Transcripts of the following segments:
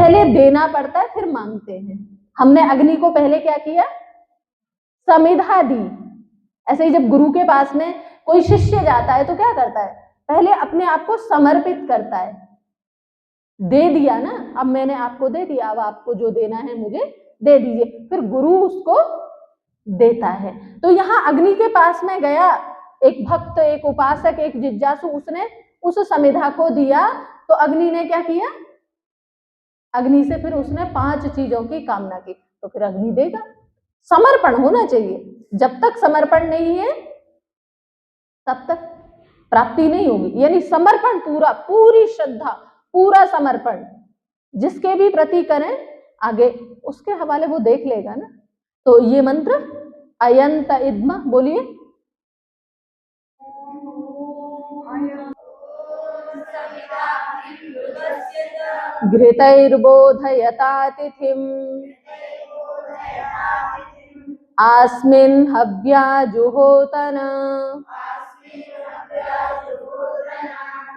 पहले देना पड़ता है फिर मांगते हैं। हमने अग्नि को पहले क्या किया, समिधा दी। ऐसे ही जब गुरु के पास में कोई शिष्य जाता है तो क्या करता है, पहले अपने आप को समर्पित करता है, दे दिया ना, अब मैंने आपको दे दिया, अब आपको जो देना है मुझे दे दीजिए, फिर गुरु उसको देता है। तो यहाँ अग्नि के पास में गया एक भक्त, एक उपासक, एक जिज्ञासु, उसने उस समिधा को दिया, तो अग्नि ने क्या किया, अग्नि से फिर उसने 5 चीजों की कामना की, तो फिर अग्नि देगा। समर्पण होना चाहिए, जब तक समर्पण नहीं है तब तक प्राप्ति नहीं होगी। यानी समर्पण पूरा, पूरी श्रद्धा, पूरा समर्पण जिसके भी प्रति करें, आगे उसके हवाले वो देख लेगा ना। तो ये मंत्र अयंत इद्म बोलिए। घृतैर्बोधयतातिथिम् आस्मिन् हव्या जुहोतन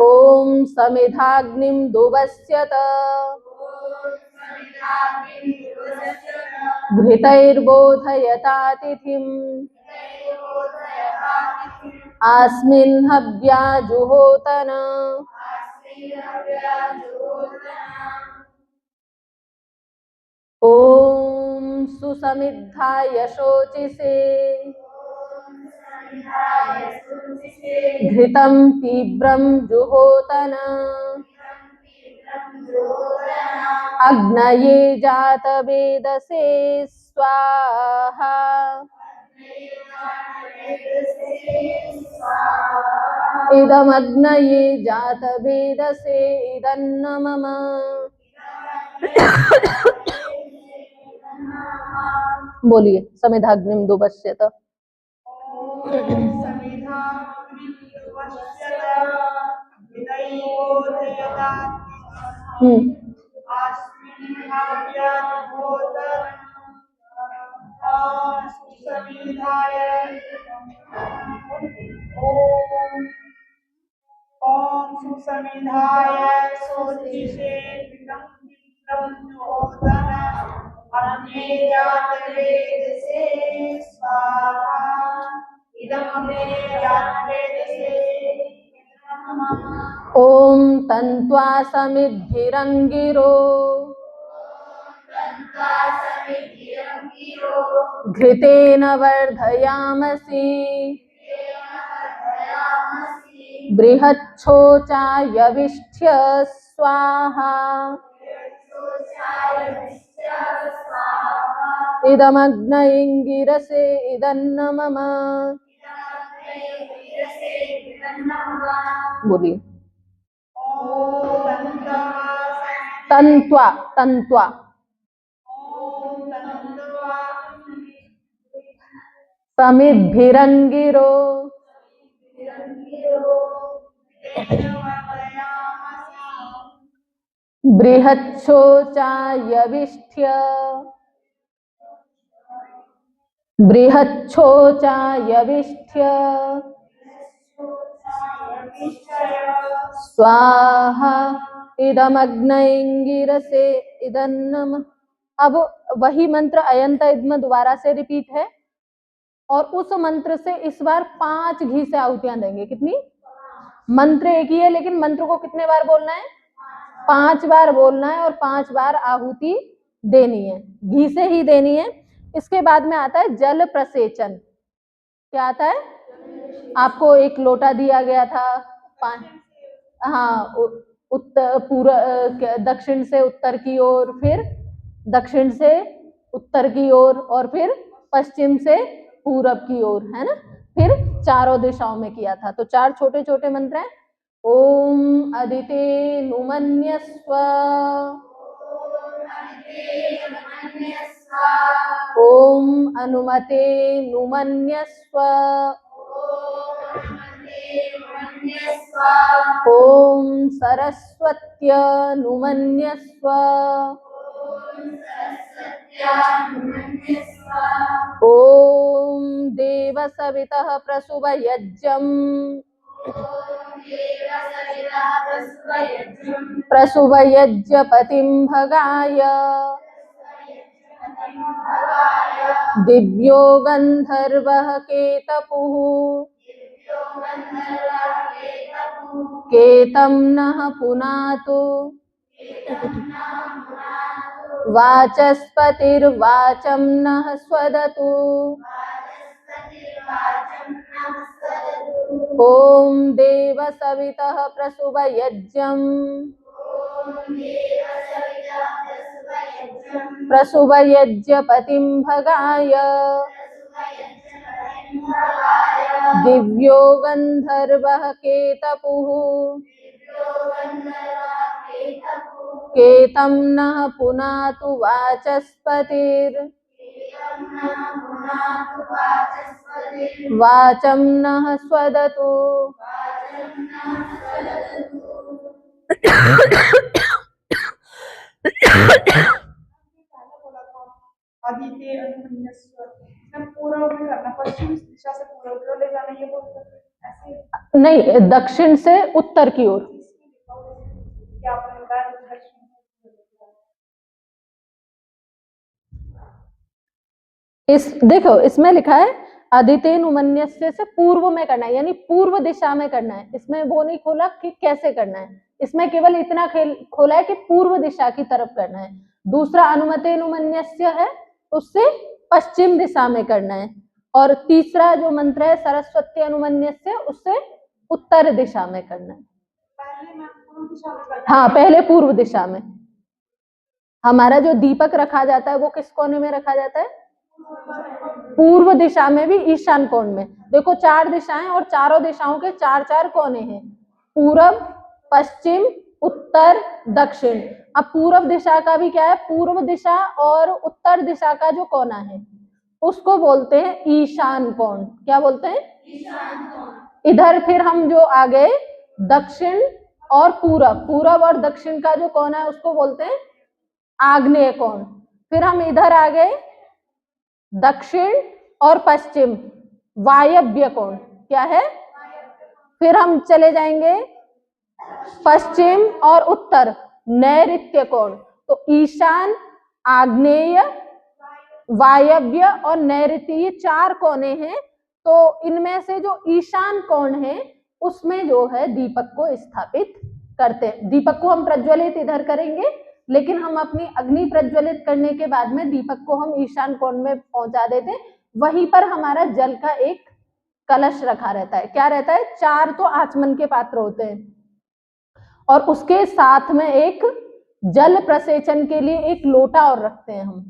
ओम समिधाग्निं दुवस्यत घृतैर्बोधयतातिथिम् आस्मिन् हव्या जुहोतन। ओम सुसमिद्धाय शोचिसे घृतं तीव्रं जुहोतन अग्नये जातवेदसे स्वाहा इदमग्नये जातवेदसे इदन्न मम। बोलिए समिधाग्निं दुवस्यत। ओम सुसमिधाय शोचिसे ओम तन्त्वा समिद्भिरङ्गिरो घृतेन वर्धयामसि बृहच्छोचायविष्ठ्य स्वाहा इदमग्नयिङ्गिरसे इदन्न मम। बोलिए तन्त्वा, तन्त्वा समिद्भिरङ्गिरो बृहच्छोचायविष्ठ्य बृहच्छोचायविष्ठ्य स्वाहा इदमग्नयिङ्गिरसे इदन्नम। अब वही मंत्र अयंत इद्म दोबारा से रिपीट है, और उस मंत्र से इस बार 5 घी से आहुतियां देंगे। कितनी? मंत्र एक ही है, लेकिन मंत्र को कितने बार बोलना है? 5 बार बोलना है, और 5 बार आहुति देनी है, घी से ही देनी है। इसके बाद में आता है जल प्रसेचन। क्या आता है? आपको एक लोटा दिया गया था, हाँ, उत्तर पूर्व, दक्षिण से उत्तर की ओर, फिर दक्षिण से उत्तर की ओर, और फिर पश्चिम से पूरब की ओर, है ना। फिर चारों दिशाओं में किया था। तो 4 छोटे छोटे मंत्र हैं। ओम अदिते नुमन्यस्व, ओम अनुमते नुमन्यस्व, ओम सरस्वत्य नुमन्यस्व, ओम देवसवितः प्रसुवयज्ञम्, प्रसूवयज्ञपतिं भगाय दिव्यो गन्धर्वः केतपुः केतं नः पुनातु वाचस्पतिर्वाचं नः स्वदतु ॐ देवसवितः प्रसूवयज्ञम् प्रसूवयज्ञपतिं भगाय दिव्यो गन्धर्वः केतपुः केतं नः पुनातु वाचं नः स्वदतु आदित्य अनुमन्यस्व पूर्व में करना, पश्चिम दिशा से पूर्व की ओर ले जाना, ये बोलते हैं ऐसे नहीं, दक्षिण से उत्तर की ओर। क्या आपने बताया दक्षिण इस देखो इसमें लिखा है आदितेन उमन्यस्य से पूर्व में करना है, यानी पूर्व दिशा में करना है। इसमें वो नहीं खोला कि कैसे करना है, इसमें केवल इतना खोला है कि पूर्व दिशा की तरफ करना है। दूसरा अनुमतेन उमन्यस्य है, उससे पश्चिम दिशा में करना है। और तीसरा जो मंत्र है सरस्वती अनुमन्यस्य, उससे उत्तर दिशा में करना है। पहले मैं पूर्व दिशा में करना, हाँ, पहले पूर्व दिशा में। हमारा जो दीपक रखा जाता है वो किस कोने में रखा जाता है? पूर्व दिशा में भी ईशान कोण में। देखो 4 दिशाएं और चारों दिशाओं के 4-4 कोने हैं, पूरब, पश्चिम, उत्तर, दक्षिण। अब पूर्व दिशा का भी क्या है, पूर्व दिशा और उत्तर दिशा का जो कोना है उसको बोलते हैं ईशान कोण। क्या बोलते हैं? ईशान कोण। इधर फिर हम जो आ गए दक्षिण और पूरब, पूरब और दक्षिण का जो कोना है उसको बोलते हैं आग्नेय कोण। फिर हम इधर आ गए दक्षिण और पश्चिम, वायव्य कोण। क्या है? फिर हम चले जाएंगे पश्चिम और उत्तर, नैऋत्य कोण। तो ईशान, आग्नेय, वायव्य और नैऋत्य, ये 4 कोने हैं। तो इनमें से जो ईशान कोण है उसमें जो है दीपक को स्थापित करते हैं। दीपक को हम प्रज्वलित इधर करेंगे, लेकिन हम अपनी अग्नि प्रज्वलित करने के बाद में दीपक को हम ईशान कोण में पहुंचा देते हैं। वहीं पर हमारा जल का एक कलश रखा रहता है। क्या रहता है? 4 तो आचमन के पात्र होते हैं और उसके साथ में एक जल प्रसेचन के लिए एक लोटा और रखते हैं हम।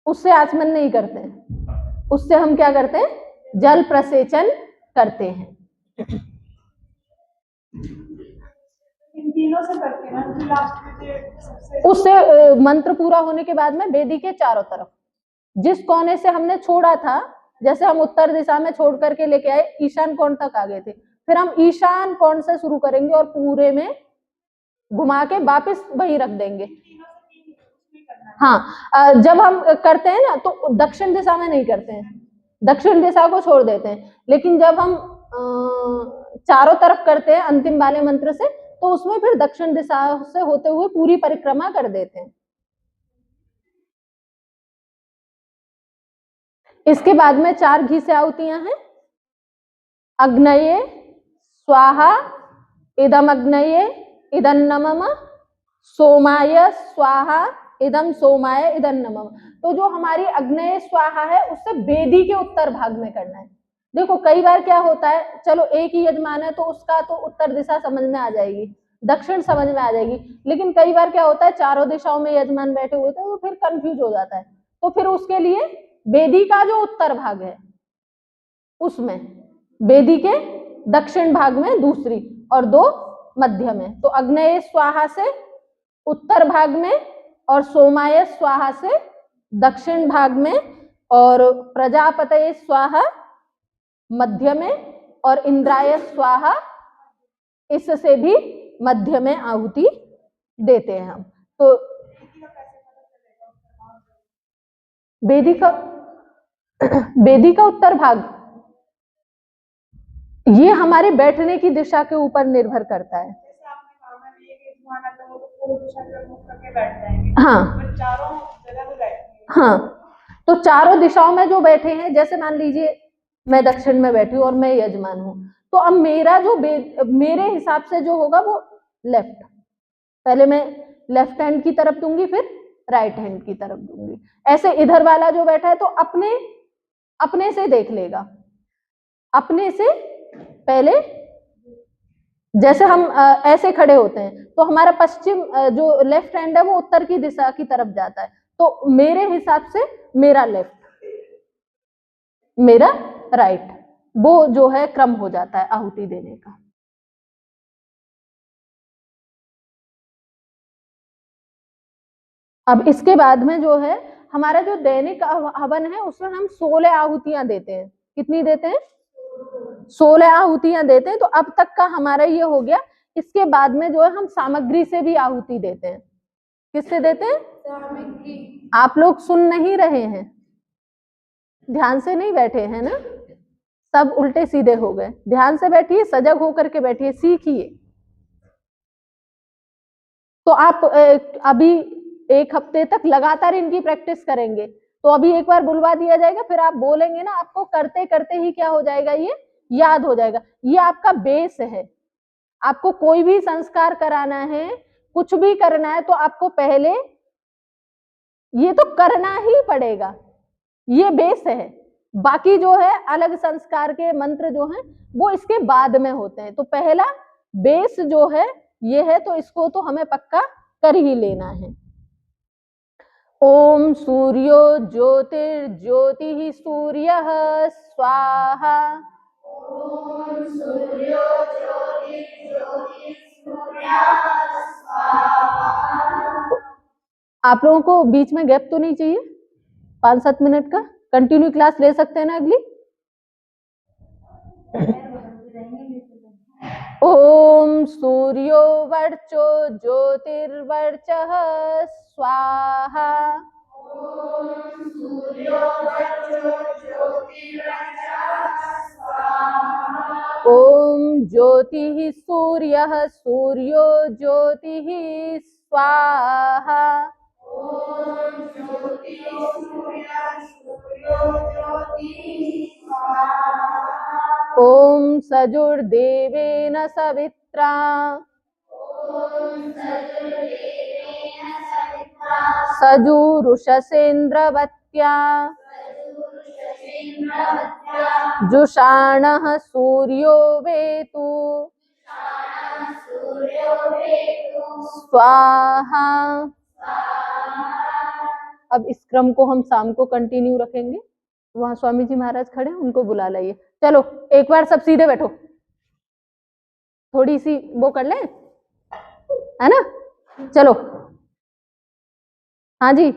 उससे आचमन नहीं करते हैं, उससे हम क्या करते हैं? जल प्रसेचन करते हैं। इन तीनों से करते हैं ना, लास्ट में सबसे उससे मंत्र पूरा होने के बाद में वेदी के चारों तरफ जिस कोने से हमने छोड़ा था, जैसे हम उत्तर दिशा में छोड़ करके लेके आए, ईशान कोण तक आ गए थे, फिर हम ईशान कोण से शुरू करेंगे और पूरे में घुमा के वापस वही रख देंगे। हाँ, जब हम करते हैं ना तो दक्षिण दिशा में नहीं करते हैं, दक्षिण दिशा को छोड़ देते हैं। लेकिन जब हम चारों तरफ करते हैं अंतिम वाले मंत्र से, तो उसमें फिर दक्षिण दिशा से होते हुए पूरी परिक्रमा कर देते हैं। इसके बाद में 4 घी से आहुतियां हैं। अग्नये स्वाहा इदम अग्नये इदं नमः, सोमाय स्वाहा इदम सोमाय इदं नमः। तो जो हमारी अग्नये स्वाहा है उससे वेदी के उत्तर भाग में करना है। देखो कई बार क्या होता है, चलो एक ही यजमान है तो उसका तो उत्तर दिशा समझ में आ जाएगी, दक्षिण समझ में आ जाएगी, लेकिन कई बार क्या होता है चारों दिशाओं में यजमान बैठे हुए थे, वो फिर कंफ्यूज हो जाता है। तो फिर उसके लिए वेदी का जो उत्तर भाग है उसमें, वेदी के दक्षिण भाग में दूसरी और 2 मध्य में, तो अग्नये स्वाहा से उत्तर भाग में और सोमाय स्वाहा से दक्षिण भाग में और प्रजापतये स्वाहा मध्य में और इंद्राय स्वाहा इससे भी मध्य में आहुति देते हैं हम। तो वेदी का उत्तर भाग ये हमारे बैठने की दिशा के ऊपर निर्भर करता है। जैसे आपने कहा मैंने एक यजमान है तो वो तो पूर्व दिशा के मुख करके बैठ जाएंगे, हाँ पर चारों जगह पे बैठेंगे। हाँ, तो चारों दिशाओं में जो बैठे हैं, जैसे मान लीजिए मैं दक्षिण में बैठी हूँ और मैं यजमान हूँ, तो अब मेरा जो मेरे हिसाब से जो होगा वो लेफ्ट, पहले मैं लेफ्ट हैंड की तरफ दूंगी, फिर राइट हैंड की तरफ दूंगी। ऐसे इधर वाला जो बैठा है तो अपने से देख लेगा, अपने से पहले जैसे हम ऐसे खड़े होते हैं तो हमारा पश्चिम जो लेफ्ट हैंड है वो उत्तर की दिशा की तरफ जाता है, तो मेरे हिसाब से मेरा लेफ्ट, मेरा राइट, वो जो है क्रम हो जाता है आहुति देने का। अब इसके बाद में जो है हमारा जो दैनिक हवन है उसमें हम 16 आहुतियां देते हैं। कितनी देते हैं? 16 आहुतियां देते हैं। तो अब तक का हमारा ये हो गया। इसके बाद में जो है हम सामग्री से भी आहुति देते हैं। किससे देते हैं? सामग्री। आप लोग सुन नहीं रहे हैं, ध्यान से नहीं बैठे हैं ना, सब उल्टे सीधे हो गए। ध्यान से बैठिए, सजग होकर के बैठिए, सीखिए। तो आप अभी एक हफ्ते तक लगातार इनकी प्रैक्टिस करेंगे, तो अभी एक बार बुलवा दिया जाएगा, फिर आप बोलेंगे ना, आपको करते करते ही क्या हो जाएगा, ये याद हो जाएगा। ये आपका बेस है। आपको कोई भी संस्कार कराना है, कुछ भी करना है, तो आपको पहले ये तो करना ही पड़ेगा, ये बेस है। बाकी जो है अलग संस्कार के मंत्र जो हैं वो इसके बाद में होते हैं। तो पहला बेस जो है ये है, तो इसको तो हमें पक्का कर ही लेना है। ओम सूर्यो ज्योतिर्ज्योतिः सूर्यः स्वाहा। ओम सूर्यो ज्योतिर्ज्योतिः सूर्यः स्वाहा। आप लोगों को बीच में गैप तो नहीं चाहिए? 5-7 मिनट का कंटिन्यू क्लास ले सकते हैं ना अगली? ओम सूर्यो वर्चो ज्योतिर्वर्चः स्वाहा। ओम सूर्यो वर्चो ज्योतिर्वर्चः स्वाहा। ओम ज्योतिः सूर्यः सूर्यो ज्योतिः स्वाहा। ओम ज्योतिः सूर्यः सूर्यो ज्योतिः स्वाहा। ओम सजुर्देवेन सवित्रा। ओम सजुर्देवेन सवित्रा। सजुरुषसेन्द्रवत्या। सजुरुषसेन्द्रवत्या। जुषाणः सूर्यो वेतु। सूर्यो वेतु। स्वाहा। स्वाहा। अब इस क्रम को हम शाम को कंटिन्यू रखेंगे। वहां स्वामी जी महाराज खड़े हैं, उनको बुला लाइए। चलो एक बार सब सीधे बैठो, थोड़ी सी वो कर ले, है ना? चलो, हाँ जी।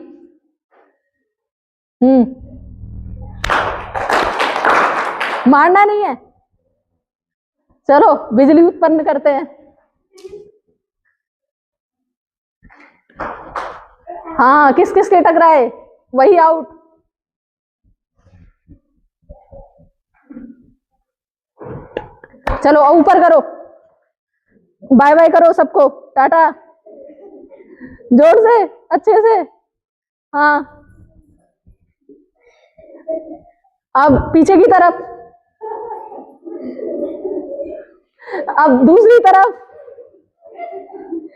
मारना नहीं है। चलो बिजली उत्पन्न करते हैं। हाँ, किस किस के टकराए वही आउट। चलो ऊपर करो, बाय बाय करो सबको, टाटा, जोर से, अच्छे से। हाँ, अब पीछे की तरफ, अब दूसरी तरफ।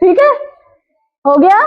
ठीक है, हो गया?